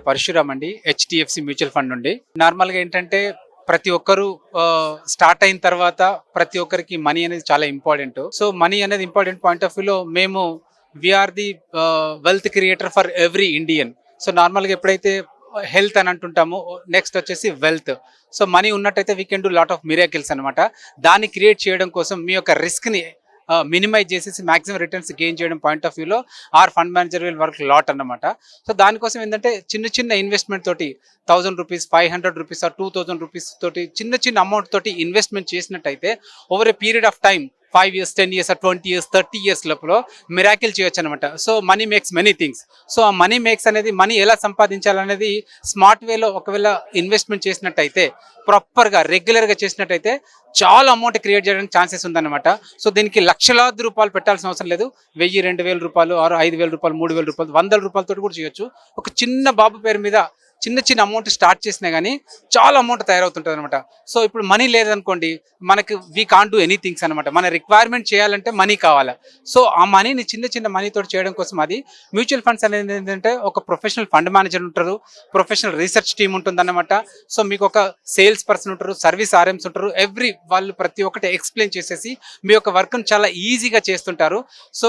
పరశురామ్ అండి, HDFC mutual fund నుండి. నార్మల్గా ఏంటంటే ప్రతి ఒక్కరు స్టార్ట్ అయిన తర్వాత ప్రతి ఒక్కరికి మనీ అనేది చాలా ఇంపార్టెంట్. సో మనీ అనేది ఇంపార్టెంట్ పాయింట్ ఆఫ్ వ్యూలో మేము we are the wealth creator for every Indian. So నార్మల్గా ఎప్పుడైతే హెల్త్ అని అంటుంటామో, నెక్స్ట్ వచ్చేసి వెల్త్. సో మనీ ఉన్నట్టయితే we can do lot of miracles అనమాట. దాన్ని క్రియేట్ చేయడం కోసం మీ యొక్క రిస్క్ని మినిమైజ్ చేసేసి మాక్సిమం రిటర్న్స్ గెయిన్ చేయడం పాయింట్ ఆఫ్ వ్యూలో our fund manager will work lot అన్నమాట. సో దానికోసం ఏంటంటే చిన్న చిన్న ఇన్వెస్ట్మెంట్ తోటి 1000 రూపీస్, 500 రూపీస్ ఆర్ 2000 రూపీస్ తోటి చిన్న చిన్న అమౌంట్ తోటి ఇన్వెస్ట్మెంట్ చేసినట్టయితే over a period of time 5 years, 10 years, 20 years, 30 years లోపల మిరాకిల్ చేయొచ్చు అనమాట. So money makes many things. So ఆ మనీ మేక్స్ అనేది మనీ ఎలా సంపాదించాలనేది స్మార్ట్ వేలో ఒకవేళ ఇన్వెస్ట్మెంట్ చేసినట్టయితే, ప్రాపర్గా రెగ్యులర్గా చేసినట్టయితే చాలా అమౌంట్ క్రియేట్ చేయడానికి ఛాన్సెస్ ఉందన్నమాట. సో దీనికి లక్షలాది రూపాయలు పెట్టాల్సిన అవసరం లేదు. 1000, 2000 రూపాయలు ఆరు 5000 రూపాయలు, 3000 రూపాయలు, 100 రూపాయలతో కూడా చేయొచ్చు. ఒక చిన్న బాబు పేరు మీద చిన్న చిన్న అమౌంట్ స్టార్ట్ చేసినా కానీ చాలా అమౌంట్ తయారవుతుంటుంది అనమాట. సో ఇప్పుడు మనీ లేదనుకోండి, మనకి వీ కాంట్ డూ ఎనీథింగ్స్ అనమాట. మన రిక్వైర్మెంట్ చేయాలంటే మనీ కావాలి. సో ఆ మనీని చిన్న చిన్న మనీతో చేయడం కోసం అది మ్యూచువల్ ఫండ్స్ అనేది ఏంటంటే ఒక ప్రొఫెషనల్ ఫండ్ మేనేజర్ ఉంటారు, ప్రొఫెషనల్ రీసెర్చ్ టీమ్ ఉంటుందన్నమాట. సో మీకు ఒక సేల్స్ పర్సన్ ఉంటారు, సర్వీస్ ఆర్ఎంస్ ఉంటారు. వాళ్ళు ప్రతి ఒక్కటి ఎక్స్ప్లెయిన్ చేసేసి మీ యొక్క వర్క్ను చాలా ఈజీగా చేస్తుంటారు. సో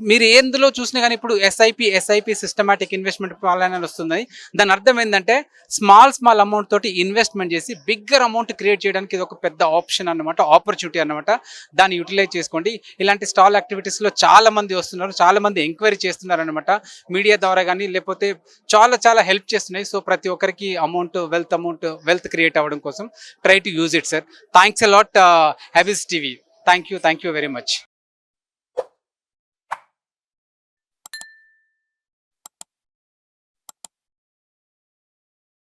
మీరు ఎందులో చూసినా కానీ ఇప్పుడు ఎస్ఐపి సిస్టమాటిక్ ఇన్వెస్ట్మెంట్ ప్లాన్ అని వస్తుంది. దాని అర్థం ఏంటంటే స్మాల్ అమౌంట్ తోటి ఇన్వెస్ట్మెంట్ చేసి బిగ్గర్ అమౌంట్ క్రియేట్ చేయడానికి ఇది ఒక పెద్ద ఆప్షన్ అన్నమాట, ఆపర్చునిటీ అన్నమాట. దాన్ని యూటిలైజ్ చేసుకోండి. ఇలాంటి స్టాల్ యాక్టివిటీస్లో చాలా మంది వస్తున్నారు, చాలా మంది ఎంక్వైరీ చేస్తున్నారు అనమాట. మీడియా ద్వారా కానీ లేకపోతే చాలా హెల్ప్ చేస్తున్నాయి. సో ప్రతి ఒక్కరికి వెల్త్ క్రియేట్ అవ్వడం కోసం try to use it sir. Thanks a lot హ్యావిస్ TV. Thank you very much.